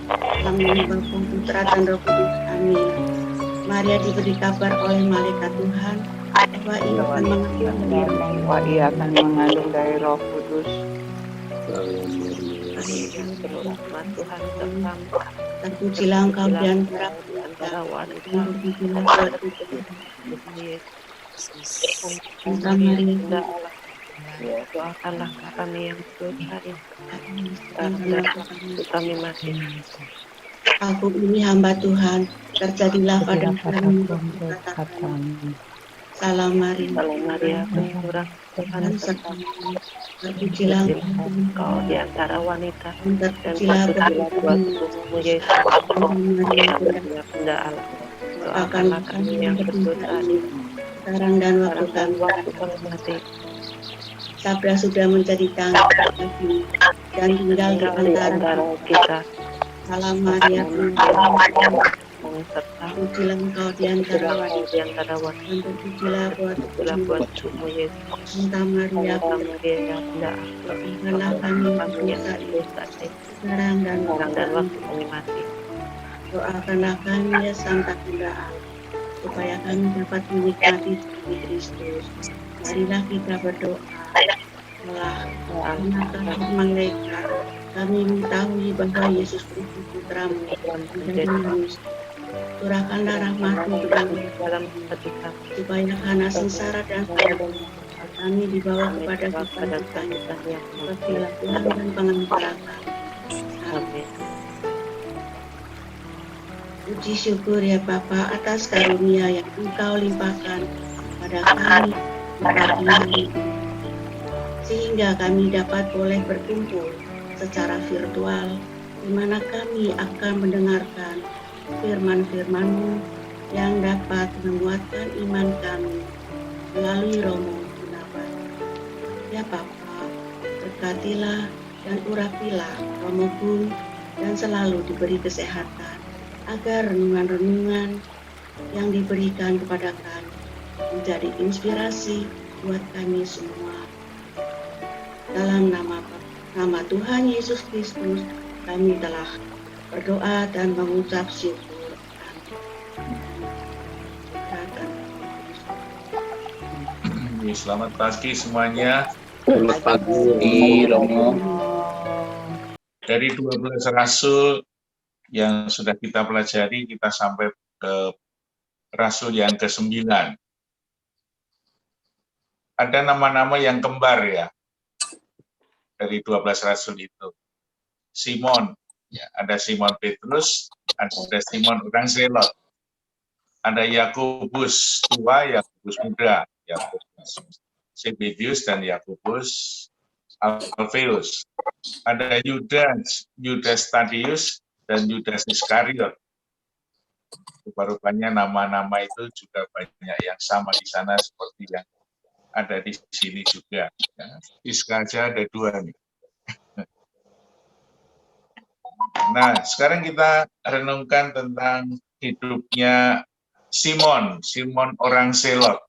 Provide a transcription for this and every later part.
dalam nama Bapa, Putra dan Roh Kudus. Amin. Maria diberi kabar oleh malaikat Tuhan bahwa ia akan mengandung dari Roh Kudus. Rahmat Tuhan sertamu. Terpujilah engkau di antara wanita. dan terpujilah buat Santa Maria, Bunda Allah, doakanlah kami yang berdosa ini. Kami mati. Aku ini hamba Tuhan, terjadilah pada kami katakan. Salam Maria. Salam Maria, penuh Tuhan sertamu. Terpujilah engkau di antara wanita, dan terpujilah buat tubuhmu Yesus. Bunda Allah, doakanlah kami yang berdosa ini. Sekarang dan waktu kami mati. Sabda sudah menjadikan kami dan tinggal di antara kita. Salam Maria, terpujilah engkau di antara wanita, dan terpujilah buat tubuhmu Yesus. Santa Maria, Bunda Allah, kami berdosa sekarang dan waktu kami mati. Doakanlah kami ya Santa Bunda Allah, supaya kami dapat menikmati Kristus. Marilah kita berdoa. Allah malaikat, kami mengetahui bahwa Yesus Kristus Putramu menjadi manusia. Curahkanlah rahmat-Mu ke dalam hati kami, supaya karena sengsara dan kami dibawa kepada keselamatan seperti Tuhan dan pengampun kami. Amin. Puji syukur ya Bapa atas karunia yang Engkau limpahkan pada kami pagi hari ini, sehingga kami dapat boleh berkumpul secara virtual, di mana kami akan mendengarkan firman-firman-Mu yang dapat menguatkan iman kami melalui Romo Gunawan. Ya Bapa, berkatilah dan urapilah Romo Gun dan selalu diberi kesehatan, agar renungan-renungan yang diberikan kepada kami menjadi inspirasi buat kami semua. Dalam nama Tuhan Yesus Kristus, kami telah berdoa dan mengucap syukur. Amin. Selamat pagi semuanya. Selamat pagi, Romo. Dari 12 rasul yang sudah kita pelajari, kita sampai ke rasul yang ke-9. Ada nama-nama yang kembar ya, dari 12 rasul itu. Simon, ya, ada Simon Petrus, ada Simon orang Zelot, ada Yakobus tua, Yakobus muda, Yakobus Zebedius dan Yakobus Alfeus. Ada Yudas Tadius, dan Yudas Iskariot. Rupa-rupanya nama-nama itu juga banyak yang sama di sana seperti yang ada di sini juga. Ya, Iska aja ada 2 nih. Nah, sekarang kita renungkan tentang hidupnya Simon orang Zelot.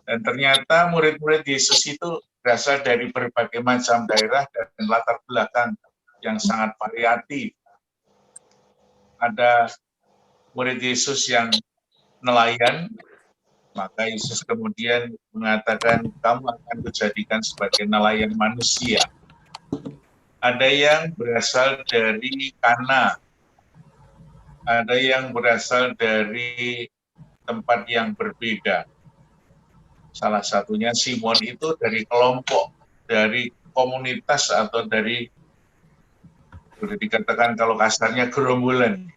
Dan ternyata murid-murid Yesus itu berasal dari berbagai macam daerah dan latar belakang yang sangat variatif. Ada murid Yesus yang nelayan, maka Yesus kemudian mengatakan, kamu akan kujadikan sebagai nelayan manusia. Ada yang berasal dari Kana, ada yang berasal dari tempat yang berbeda. Salah satunya Simon itu dari kelompok, dari komunitas atau dari, boleh dikatakan kalau kasarnya gerombolan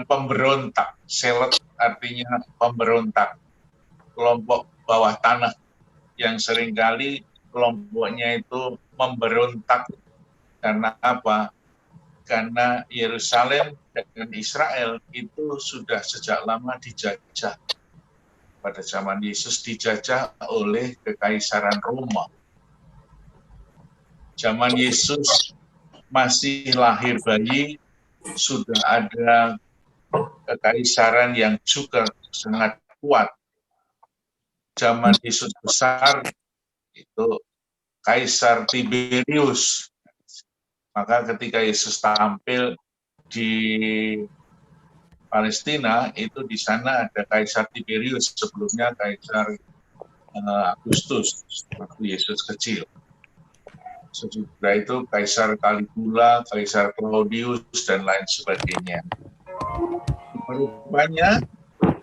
pemberontak. Zelot artinya pemberontak, kelompok bawah tanah yang seringkali kelompoknya itu memberontak. Karena apa? Karena Yerusalem dan Israel itu sudah sejak lama dijajah. Pada zaman Yesus dijajah oleh Kekaisaran Roma. Zaman Yesus masih lahir bayi, sudah ada kekaisaran yang juga sangat kuat. Zaman Yesus besar itu Kaisar Tiberius. Maka ketika Yesus tampil di Palestina, itu di sana ada Kaisar Tiberius, sebelumnya Kaisar Agustus, waktu Yesus kecil. Sesudah itu Kaisar Caligula, Kaisar Claudius, dan lain sebagainya. Rupanya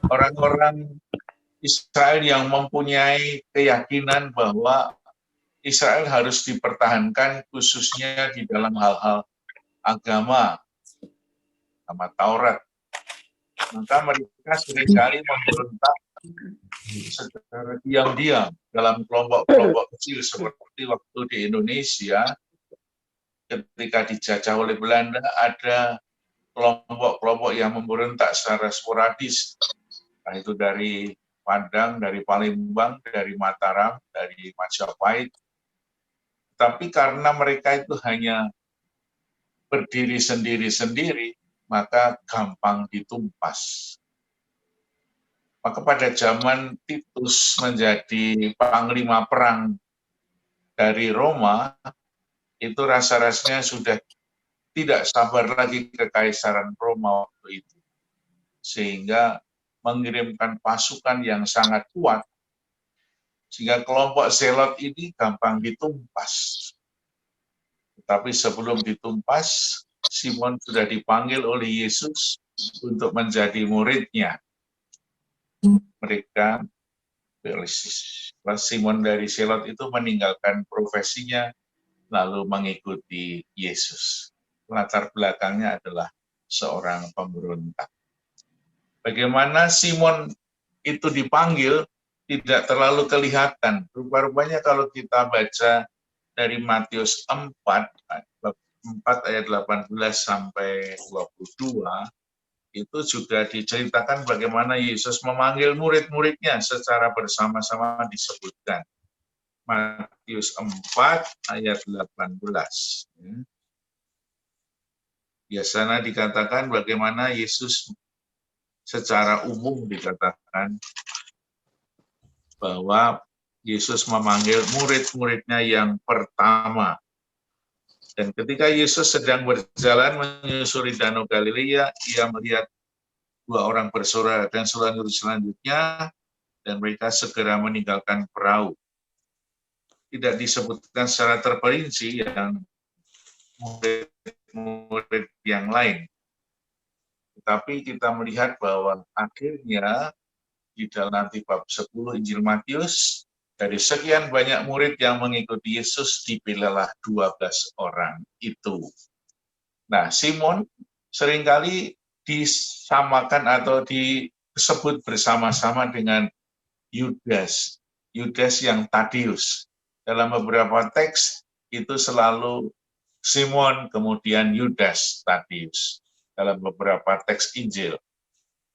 orang-orang Israel yang mempunyai keyakinan bahwa Israel harus dipertahankan khususnya di dalam hal-hal agama, sama Taurat. Maka mereka seringkali memberontak secara diam-diam dalam kelompok-kelompok kecil seperti waktu di Indonesia ketika dijajah oleh Belanda ada kelompok-kelompok yang memberontak secara sporadis, nah itu dari Padang, dari Palembang, dari Mataram, dari Majapahit. Tapi karena mereka itu hanya berdiri sendiri-sendiri, maka gampang ditumpas. Maka pada zaman Titus menjadi panglima perang dari Roma, itu rasa-rasanya sudah tidak sabar lagi kekaisaran Roma waktu itu. Sehingga mengirimkan pasukan yang sangat kuat, sehingga kelompok Zelot ini gampang ditumpas. Tetapi sebelum ditumpas, Simon sudah dipanggil oleh Yesus untuk menjadi muridnya. Mereka, Simon dari Zelot itu meninggalkan profesinya, lalu mengikuti Yesus. Latar belakangnya adalah seorang pemberontak. Bagaimana Simon itu dipanggil tidak terlalu kelihatan. Rupa-rupanya kalau kita baca dari Matius 4 ayat 18 sampai 22, itu juga diceritakan bagaimana Yesus memanggil murid-muridnya secara bersama-sama disebutkan. Matius 4 ayat 18. Biasanya dikatakan bagaimana Yesus secara umum dikatakan bahwa Yesus memanggil murid-muridnya yang pertama. Dan ketika Yesus sedang berjalan menyusuri Danau Galilea, ia melihat dua orang bersaudara dan selanjutnya, dan mereka segera meninggalkan perahu. Tidak disebutkan secara terperinci yang murid-murid yang lain. Tetapi kita melihat bahwa akhirnya di dalam nanti bab 10 Injil Matius, dari sekian banyak murid yang mengikuti Yesus, dipilihlah 12 orang itu. Nah, Simon seringkali disamakan atau disebut bersama-sama dengan Yudas. Yudas yang Tadius. Dalam beberapa teks, itu selalu Simon, kemudian Yudas Tadius. Dalam beberapa teks Injil.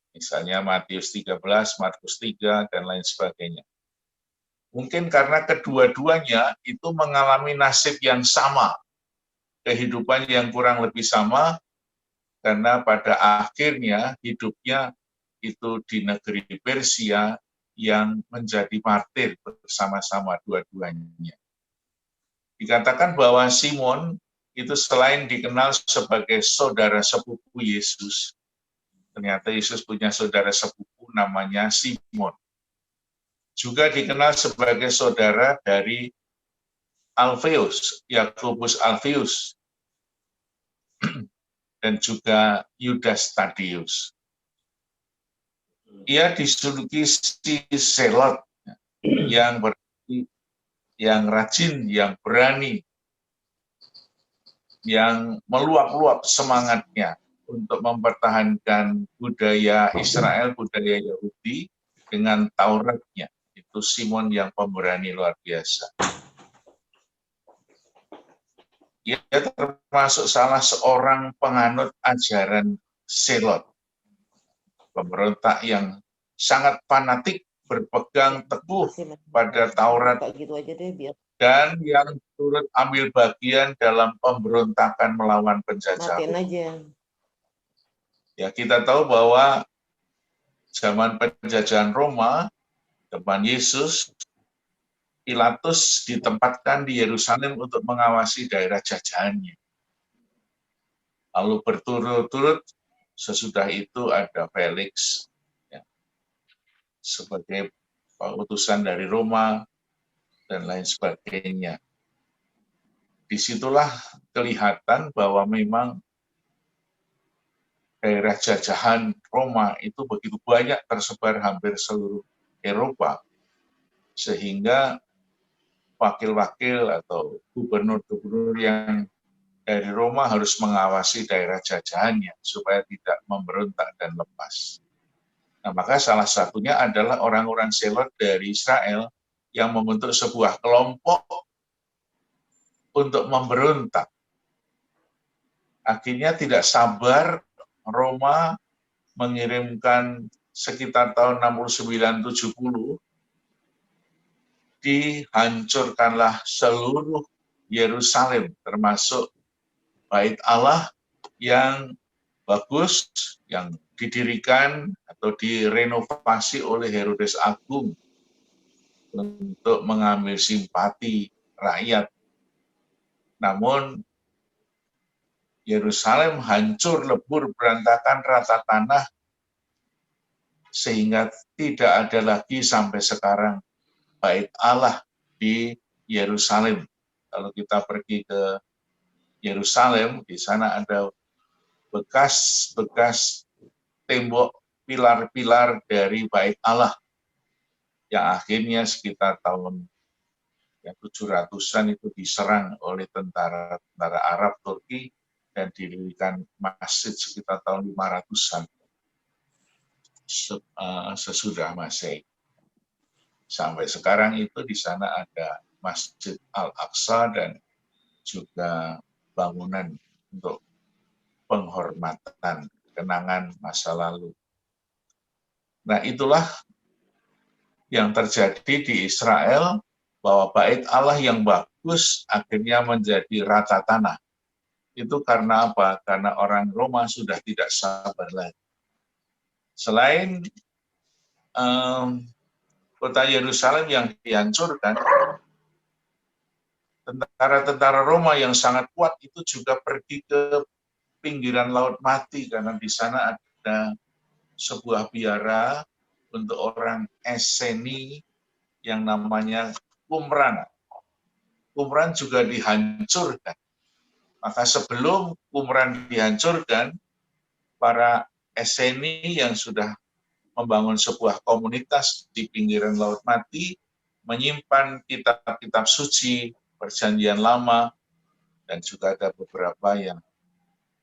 Misalnya Matius 13, Markus 3, dan lain sebagainya. Mungkin karena kedua-duanya itu mengalami nasib yang sama, kehidupan yang kurang lebih sama, karena pada akhirnya hidupnya itu di negeri Persia yang menjadi martir bersama-sama dua-duanya. Dikatakan bahwa Simon itu selain dikenal sebagai saudara sepupu Yesus, ternyata Yesus punya saudara sepupu namanya Simon. Juga dikenal sebagai saudara dari Alfeus, Yakobus Alfeus, dan juga Yudas Tadius. Ia disuluki si Zelot, yang berarti yang rajin, yang berani, yang meluap-luap semangatnya untuk mempertahankan budaya Israel, budaya Yahudi dengan Tauratnya. Itu Simon yang pemberani luar biasa. Ia termasuk salah seorang penganut ajaran Zelot, pemberontak yang sangat fanatik, berpegang teguh pada Taurat, dan yang turut ambil bagian dalam pemberontakan melawan penjajah. Ya, kita tahu bahwa zaman penjajahan Roma, zaman Yesus, Pilatus ditempatkan di Yerusalem untuk mengawasi daerah jajahannya. Lalu berturut-turut sesudah itu ada Felix ya, sebagai utusan dari Roma dan lain sebagainya. Disitulah kelihatan bahwa memang daerah jajahan Roma itu begitu banyak tersebar hampir seluruh Eropa, sehingga wakil-wakil atau gubernur-gubernur yang dari Roma harus mengawasi daerah jajahannya supaya tidak memberontak dan lepas. Nah, maka salah satunya adalah orang-orang Selot dari Israel yang membentuk sebuah kelompok untuk memberontak. Akhirnya tidak sabar Roma mengirimkan sekitar tahun 69-70, dihancurkanlah seluruh Yerusalem, termasuk Bait Allah yang bagus, yang didirikan atau direnovasi oleh Herodes Agung untuk mengambil simpati rakyat. Namun Yerusalem hancur, lebur, berantakan, rata tanah, sehingga tidak ada lagi sampai sekarang Bait Allah di Yerusalem. Kalau kita pergi ke Yerusalem, di sana ada bekas tembok pilar-pilar dari Bait Allah yang akhirnya sekitar tahun 700-an itu diserang oleh tentara Arab Turki dan didirikan masjid sekitar tahun 500-an sesudah Masehi. Sampai sekarang itu di sana ada Masjid Al-Aqsa dan juga bangunan untuk penghormatan kenangan masa lalu. Nah, itulah yang terjadi di Israel, bahwa Bait Allah yang bagus akhirnya menjadi rata tanah. Itu karena apa? Karena orang Roma sudah tidak sabar lagi. Selain kota Yerusalem yang dihancurkan, tentara-tentara Roma yang sangat kuat itu juga pergi ke pinggiran Laut Mati, karena di sana ada sebuah biara untuk orang Esseni yang namanya Qumran. Qumran juga dihancurkan. Maka sebelum Qumran dihancurkan, para Esseni yang sudah membangun sebuah komunitas di pinggiran Laut Mati, menyimpan kitab-kitab suci, Perjanjian Lama, dan juga ada beberapa yang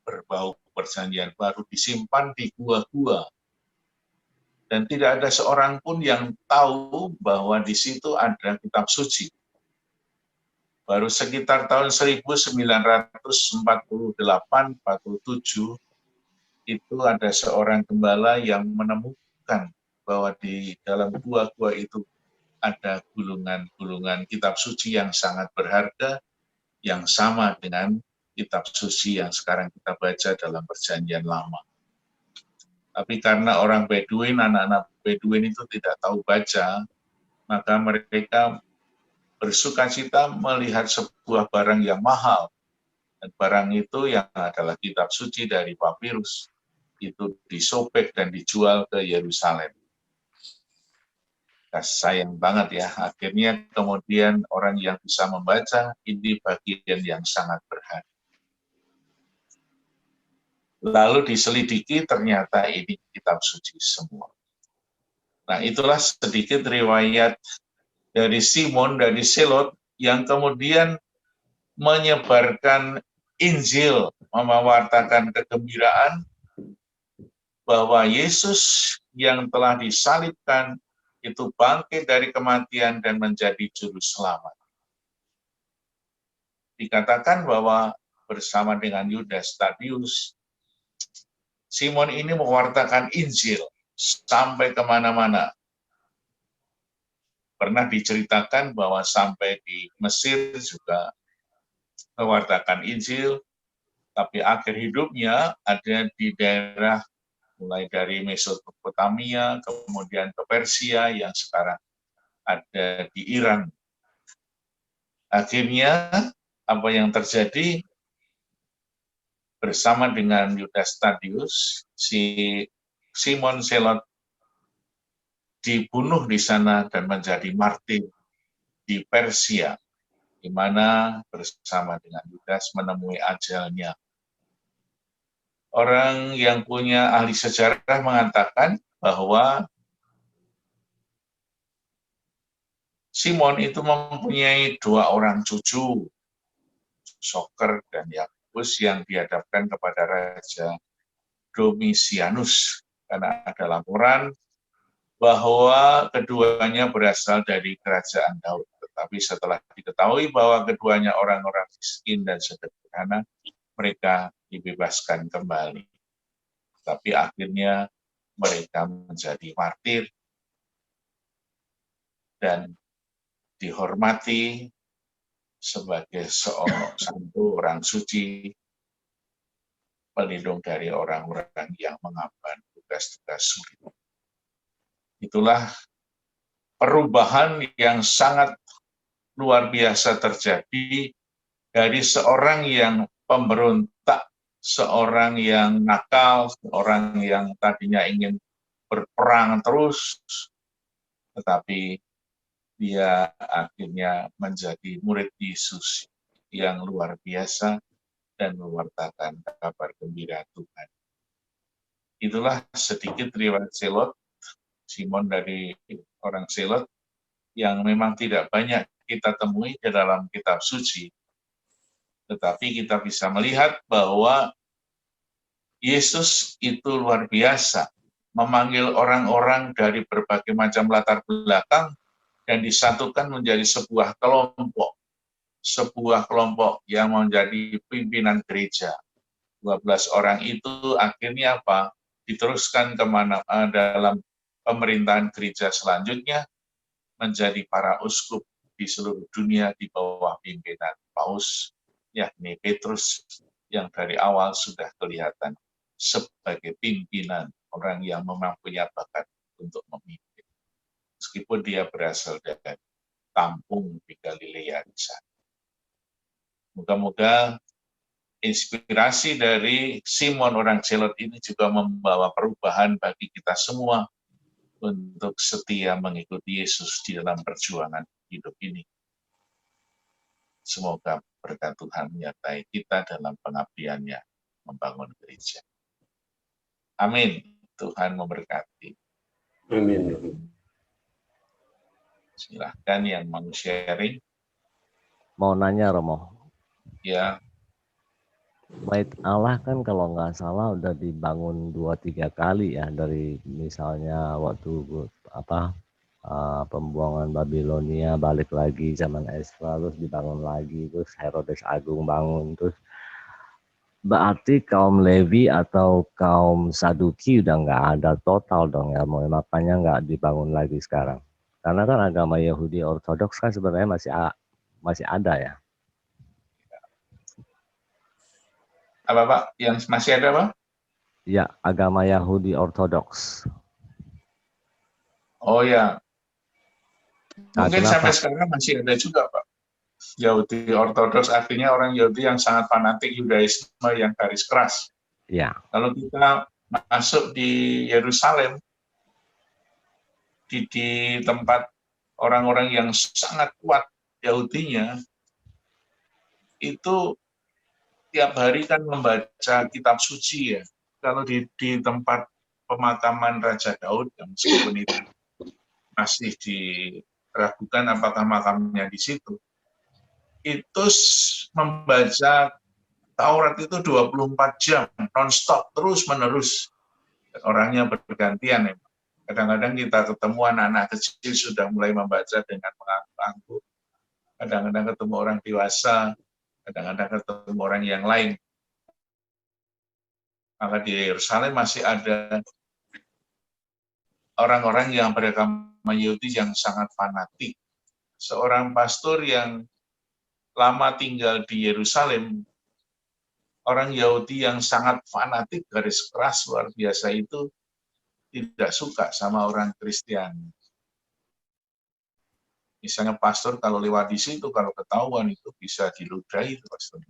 berbau Perjanjian Baru disimpan di gua-gua. Dan tidak ada seorang pun yang tahu bahwa di situ ada kitab suci. Baru sekitar tahun 1948-47 itu ada seorang gembala yang menemukan bahwa di dalam gua-gua itu ada gulungan-gulungan kitab suci yang sangat berharga, yang sama dengan kitab suci yang sekarang kita baca dalam Perjanjian Lama. Tapi karena orang Beduin, anak-anak Beduin itu tidak tahu baca, maka mereka bersukacita melihat sebuah barang yang mahal. Dan barang itu yang adalah kitab suci dari papirus, itu disobek dan dijual ke Yerusalem. Sayang banget ya, akhirnya kemudian orang yang bisa membaca, ini bagian yang sangat berharga. Lalu diselidiki, ternyata ini kitab suci semua. Nah, itulah sedikit riwayat dari Simon dari Selot yang kemudian menyebarkan Injil, mewartakan kegembiraan bahwa Yesus yang telah disalibkan itu bangkit dari kematian dan menjadi juru selamat. Dikatakan bahwa bersama dengan Yudas Tadius, Simon ini mewartakan Injil sampai kemana-mana. Pernah diceritakan bahwa sampai di Mesir juga mewartakan Injil, tapi akhir hidupnya ada di daerah mulai dari Mesopotamia, kemudian ke Persia, yang sekarang ada di Iran. Akhirnya, apa yang terjadi? bersama dengan Yudas Tadius, si Simon Selot dibunuh di sana dan menjadi martir di Persia, di mana bersama dengan Yudas menemui ajalnya. Orang yang punya ahli sejarah mengatakan bahwa Simon itu mempunyai 2 orang cucu, Soker dan Yakubus, yang dihadapkan kepada Raja Domitianus karena ada laporan bahwa keduanya berasal dari kerajaan Daud. Tetapi setelah diketahui bahwa keduanya orang-orang miskin dan sederhana, mereka dibebaskan kembali. Tapi akhirnya mereka menjadi martir dan dihormati sebagai satu orang suci, pelindung dari orang-orang yang mengemban tugas-tugas sulit. Itulah perubahan yang sangat luar biasa terjadi dari seorang yang pemberontak, seorang yang nakal, seorang yang tadinya ingin berperang terus, tetapi dia akhirnya menjadi murid Yesus yang luar biasa dan mewartakan kabar gembira Tuhan. Itulah sedikit riwayat Selot, Simon dari orang Selot, yang memang tidak banyak kita temui di dalam kitab suci. Tetapi kita bisa melihat bahwa Yesus itu luar biasa, memanggil orang-orang dari berbagai macam latar belakang dan disatukan menjadi sebuah kelompok yang menjadi pimpinan gereja. 12 orang itu akhirnya apa? Diteruskan dalam pemerintahan gereja selanjutnya menjadi para uskup di seluruh dunia di bawah pimpinan Paus, yakni Petrus, yang dari awal sudah kelihatan sebagai pimpinan, orang yang memang punya bakat untuk memimpin. Meskipun dia berasal dari kampung di Galilea di sana. Moga-moga inspirasi dari Simon orang Zelot ini juga membawa perubahan bagi kita semua untuk setia mengikuti Yesus di dalam perjuangan hidup ini. Semoga berkat Tuhan menyertai kita dalam pengabdiannya membangun gereja. Amin. Tuhan memberkati. Amin. Silahkan yang mau sharing. Mau nanya, Romo. Ya. Bait Allah kan kalau nggak salah udah dibangun 2-3 kali ya, dari misalnya waktu pembuangan Babilonia, balik lagi zaman Ezra, terus dibangun lagi, terus Herodes Agung bangun, terus berarti kaum Lewi atau kaum Saduki udah nggak ada total dong ya, makanya nggak dibangun lagi sekarang. Karena kan agama Yahudi Ortodoks kan sebenarnya masih ada ya. Apa Pak? Yang masih ada Pak? Ya, agama Yahudi Ortodoks. Oh ya. Mungkin kenapa? sampai sekarang masih ada juga Pak. Yahudi Ortodoks artinya orang Yahudi yang sangat fanatik Yudaisme yang garis keras. Ya. Kalau kita masuk di Yerusalem, di tempat orang-orang yang sangat kuat Yahudinya, itu tiap hari kan membaca kitab suci ya. Kalau di tempat pemakaman Raja Daud, yang meskipun itu masih diragukan apakah makamnya di situ, itu membaca Taurat itu 24 jam, non-stop, terus-menerus. Orangnya bergantian. Ya. Kadang-kadang kita ketemu anak-anak kecil sudah mulai membaca dengan mengangguk-angguk. Kadang-kadang ketemu orang dewasa, kadang-kadang ketemu orang yang lain. Maka di Yerusalem masih ada orang-orang yang beragama Yahudi yang sangat fanatik. Seorang pastor yang lama tinggal di Yerusalem, orang Yahudi yang sangat fanatik, garis keras, luar biasa itu, tidak suka sama orang Kristiani. Misalnya pastor kalau lewat di situ, kalau ketahuan itu bisa diludahi itu pastor.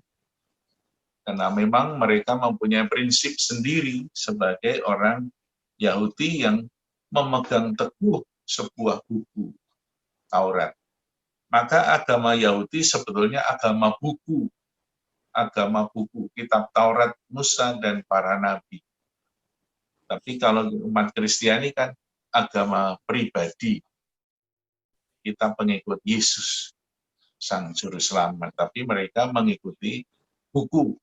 Karena memang mereka mempunyai prinsip sendiri sebagai orang Yahudi yang memegang teguh sebuah buku Taurat. Maka agama Yahudi sebetulnya agama buku, kitab Taurat, Musa, dan para nabi. Tapi kalau umat Kristiani kan agama pribadi, kita pengikut Yesus, Sang Juru Selamat. Tapi mereka mengikuti buku.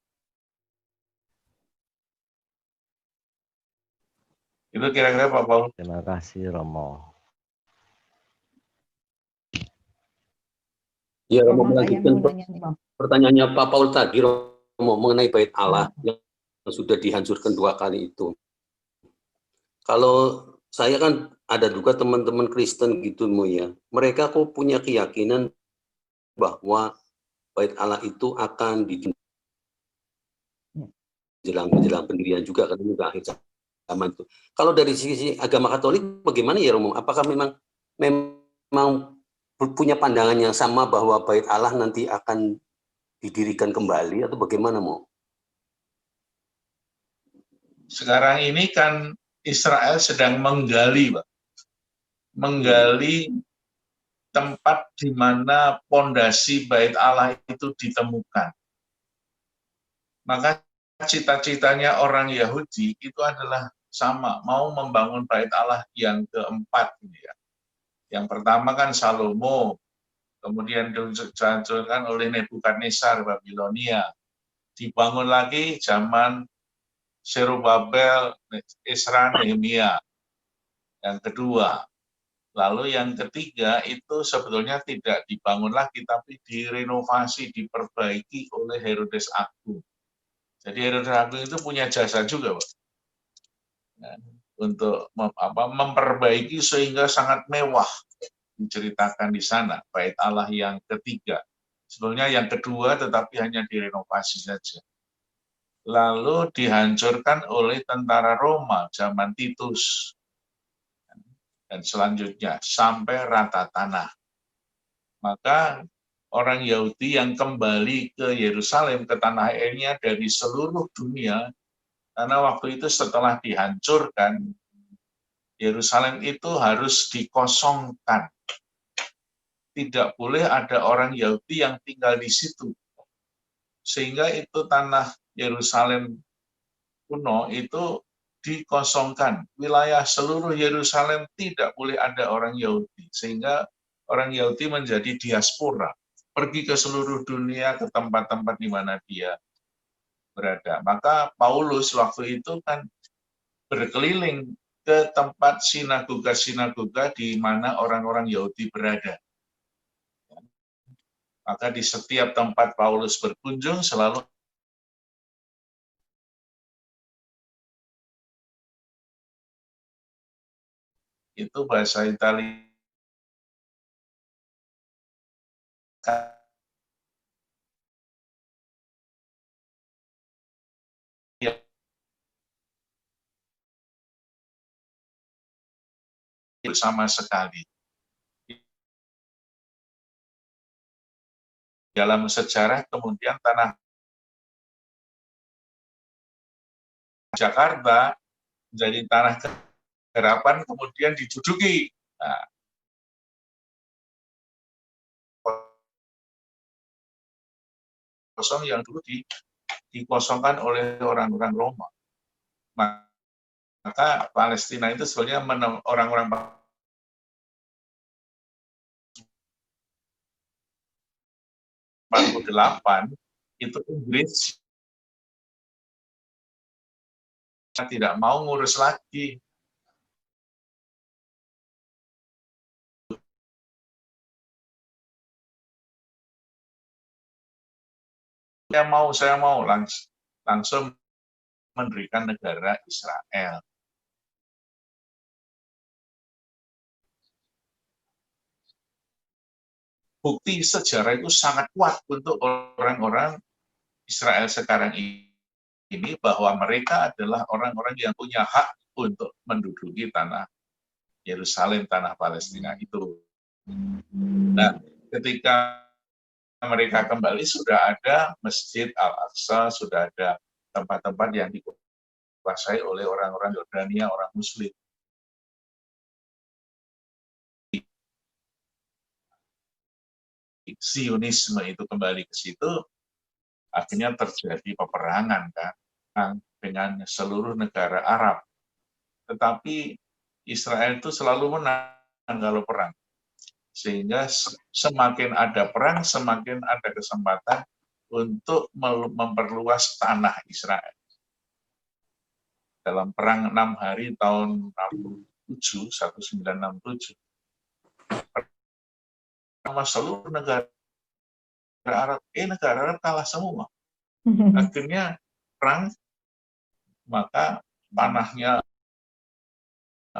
Itu kira-kira Pak Paul. Terima kasih Romo. Ya, Romo Romo, saya melanjutkan mau nanya nih, Romo. pertanyaannya Pak Paul tadi, Romo, mengenai bait Allah yang sudah dihancurkan 2 kali itu. Kalau saya kan ada juga teman-teman Kristen gitu, Mo, ya. Mereka kok punya keyakinan bahwa bait Allah itu akan menjelang pendirian juga, kan juga akhir zaman itu. Kalau dari sisi agama Katolik bagaimana ya, Romo? Apakah memang punya pandangan yang sama bahwa bait Allah nanti akan didirikan kembali atau bagaimana, Mo? Sekarang ini kan Israel sedang menggali, Pak. Menggali tempat di mana pondasi bait Allah itu ditemukan. Maka cita-citanya orang Yahudi itu adalah sama, mau membangun bait Allah yang keempat. Ya. Yang pertama kan Salomo, kemudian dihancurkan oleh Nebukadnezar Babilonia. Dibangun lagi zaman Zerubabel, Ezra, Nehemia. Yang kedua. Lalu yang ketiga itu sebetulnya tidak dibangun lagi, tapi direnovasi, diperbaiki oleh Herodes Agung. Jadi Herodes Agung itu punya jasa juga, Pak. Nah, untuk memperbaiki sehingga sangat mewah diceritakan di sana, bait Allah yang ketiga. Sebetulnya yang kedua tetapi hanya direnovasi saja. Lalu dihancurkan oleh tentara Roma zaman Titus. Dan selanjutnya sampai rata tanah. Maka orang Yahudi yang kembali ke Yerusalem, ke tanah airnya dari seluruh dunia, karena waktu itu setelah dihancurkan, Yerusalem itu harus dikosongkan. Tidak boleh ada orang Yahudi yang tinggal di situ. Sehingga itu tanah Yerusalem kuno itu dikosongkan. Wilayah seluruh Yerusalem tidak boleh ada orang Yahudi. Sehingga orang Yahudi menjadi diaspora. Pergi ke seluruh dunia, ke tempat-tempat di mana dia berada. Maka Paulus waktu itu kan berkeliling ke tempat sinagoga-sinagoga di mana orang-orang Yahudi berada. Maka di setiap tempat Paulus berkunjung selalu itu bahasa Italia sama sekali. Dalam sejarah kemudian tanah Jakarta menjadi tanah kegerapan kemudian diduduki. Nah, kosong yang dulu dikosongkan oleh orang-orang Roma. Maka Palestina itu sebenarnya orang-orang itu Inggris tidak mau ngurus lagi. Saya mau langsung mendirikan negara Israel. Bukti sejarah itu sangat kuat untuk orang-orang Israel sekarang ini bahwa mereka adalah orang-orang yang punya hak untuk menduduki tanah Yerusalem, tanah Palestina itu. Nah, ketika mereka kembali sudah ada Masjid Al-Aqsa, sudah ada tempat-tempat yang dikuasai oleh orang-orang Yordania, orang Muslim. Zionisme itu kembali ke situ, akhirnya terjadi peperangan kan dengan seluruh negara Arab. Tetapi Israel itu selalu menang kalau perang. Sehingga semakin ada perang, semakin ada kesempatan untuk memperluas tanah Israel. Dalam perang 6 hari tahun 1967, sama seluruh negara Arab, negara Arab kalah semua. Akhirnya perang, maka tanahnya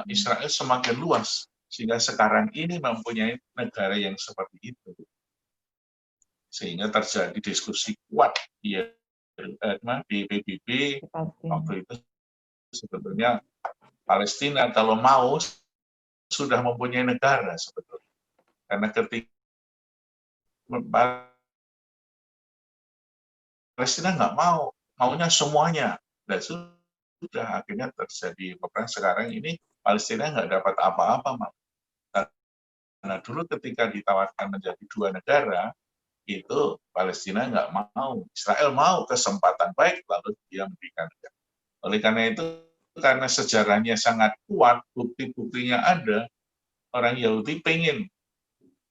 Israel semakin luas, sehingga sekarang ini mempunyai negara yang seperti itu. Sehingga terjadi diskusi kuat di PBB waktu itu. Sebetulnya Palestina kalau mau sudah mempunyai negara sebetulnya. Karena ketika Palestina nggak mau, maunya semuanya. Dan sudah akhirnya terjadi peperangan. Sekarang ini Palestina nggak dapat apa-apa. Karena dulu ketika ditawarkan menjadi 2 negara, itu Palestina nggak mau. Israel mau, kesempatan baik, lalu dia memberikan negara. Oleh karena itu, karena sejarahnya sangat kuat, bukti-buktinya ada, orang Yahudi pengen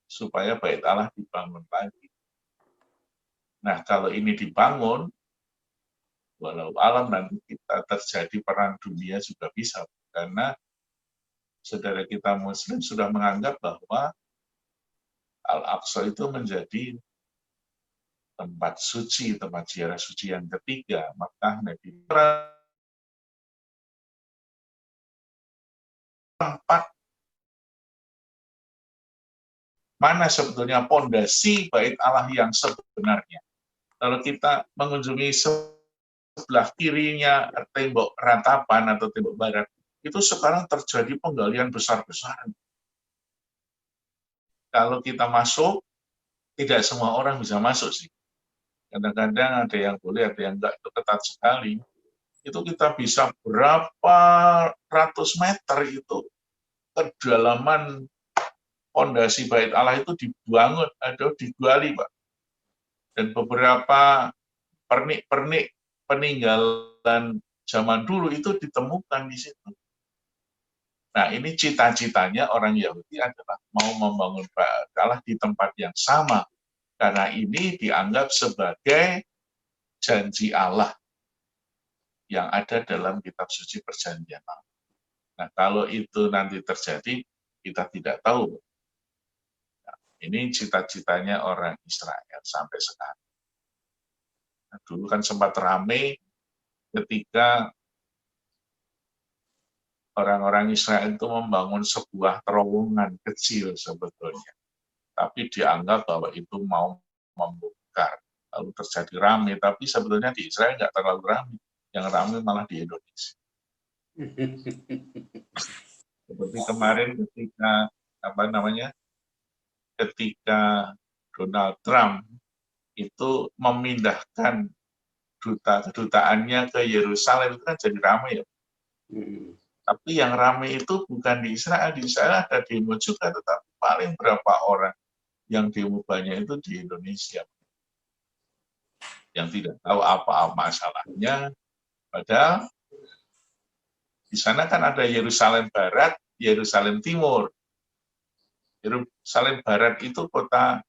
supaya Bait Allah dibangun lagi. Nah, kalau ini dibangun, walau alam nanti kita terjadi perang dunia juga bisa. Karena saudara kita Muslim sudah menganggap bahwa Al-Aqsa itu menjadi tempat suci, tempat ziarah suci yang ketiga. Maka Nabi tempat mana sebetulnya pondasi Bait Allah yang sebenarnya. Kalau kita mengunjungi sebelah kirinya tembok ratapan atau tembok barat, itu sekarang terjadi penggalian besar-besaran. Kalau kita masuk, tidak semua orang bisa masuk sih. Kadang-kadang ada yang boleh, ada yang enggak, itu ketat sekali. Itu kita bisa berapa ratus meter itu kedalaman fondasi Bait Allah itu dibangun atau digali, Pak. Dan beberapa pernik-pernik peninggalan zaman dulu itu ditemukan di situ. Nah, ini cita-citanya orang Yahudi adalah mau membangun Bait Allah di tempat yang sama. Karena ini dianggap sebagai janji Allah yang ada dalam kitab suci perjanjian Allah. Nah, kalau itu nanti terjadi, kita tidak tahu. Nah, ini cita-citanya orang Israel sampai sekarang. Nah, dulu kan sempat ramai ketika orang-orang Israel itu membangun sebuah terowongan kecil sebetulnya. Tapi dianggap bahwa itu mau membongkar. Lalu terjadi ramai, tapi sebetulnya di Israel nggak terlalu ramai. Yang ramai malah di Indonesia. Seperti kemarin ketika Donald Trump itu memindahkan kedutaannya ke Yerusalem, itu kan jadi ramai ya. Tapi yang ramai itu bukan di Israel ada demo juga, tetapi paling berapa orang yang demo banyak itu di Indonesia. Yang tidak tahu apa-apa masalahnya, padahal di sana kan ada Yerusalem Barat, Yerusalem Timur. Yerusalem Barat itu kota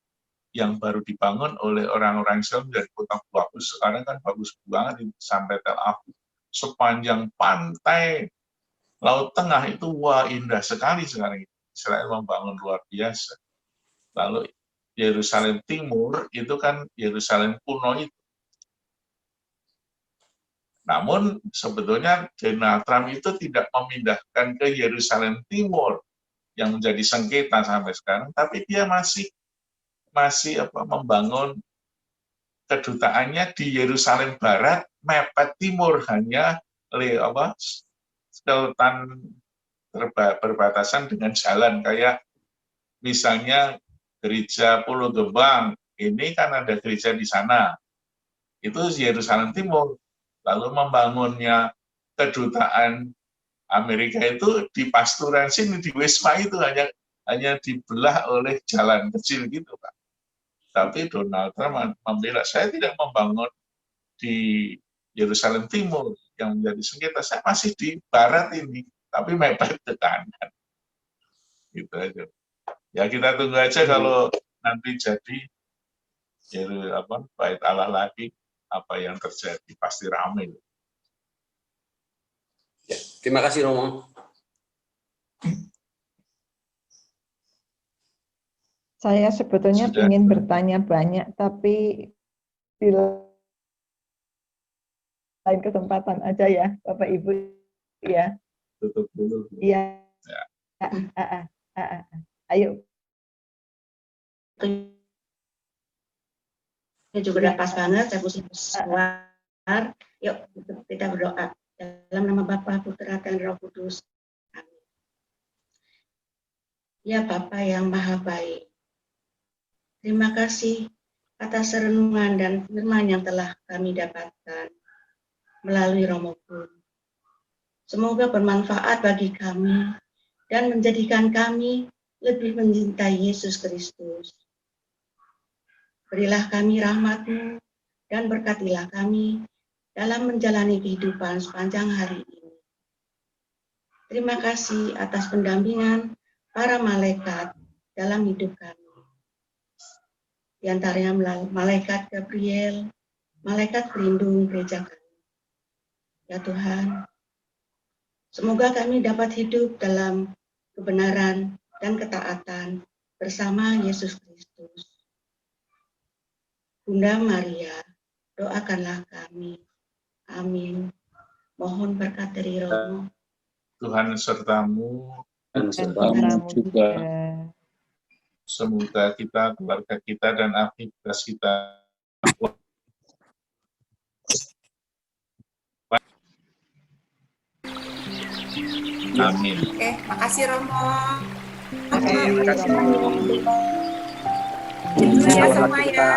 yang baru dibangun oleh orang-orang Islam dari kota bagus. Sekarang kan bagus banget sampai Tel Aviv. Sepanjang pantai Laut Tengah itu wah indah sekali sekarang. Israel membangun luar biasa. Lalu Yerusalem Timur itu kan Yerusalem kuno itu. Namun sebetulnya Donald Trump itu tidak memindahkan ke Yerusalem Timur yang menjadi sengketa sampai sekarang, tapi dia masih membangun kedutaannya di Yerusalem Barat, mepet timur, hanya selatan berbatasan dengan jalan, kayak misalnya gereja Pulau Gebang ini kan ada gereja di sana. Itu Yerusalem Timur. Lalu membangunnya kedutaan Amerika itu di Pasturan sini, di Wisma itu hanya dibelah oleh jalan kecil gitu, Pak. Tapi Donald Trump membela, saya tidak membangun di Yerusalem Timur yang menjadi sengketa, saya masih di barat ini, tapi mepet ke kanan. Gitu aja. Ya kita tunggu aja kalau nanti jadi bait Allah lagi, apa yang terjadi pasti ramai. Ya, terima kasih Romo. Saya sebetulnya Sudah. ingin bertanya banyak, tapi di lain kesempatan aja ya, Bapak Ibu. Ya. Tutup dulu. Iya. Ya. Ayo. Ini juga udah pas banget, saya pusing keluar. Yuk, kita berdoa. Dalam nama Bapa, Putra, dan Roh Kudus. Amin. Ya Bapa yang Maha Baik, terima kasih atas renungan dan firman yang telah kami dapatkan melalui Romo Kun. Semoga bermanfaat bagi kami dan menjadikan kami lebih mencintai Yesus Kristus. Berilah kami rahmat-Mu dan berkatilah kami dalam menjalani kehidupan sepanjang hari ini. Terima kasih atas pendampingan para malaikat dalam hidup kami. Di antaranya malaikat Gabriel, malaikat pelindung gereja kami. Ya Tuhan, semoga kami dapat hidup dalam kebenaran dan ketaatan bersama Yesus Kristus. Bunda Maria, doakanlah kami. Amin. Mohon berkat dari Romo. Tuhan sertamu, Dan Sertamu juga. semoga kita, keluarga kita, dan aktivitas kita amin. Oke, makasih Romo. Terima kasih, Romo. Ya semua ya.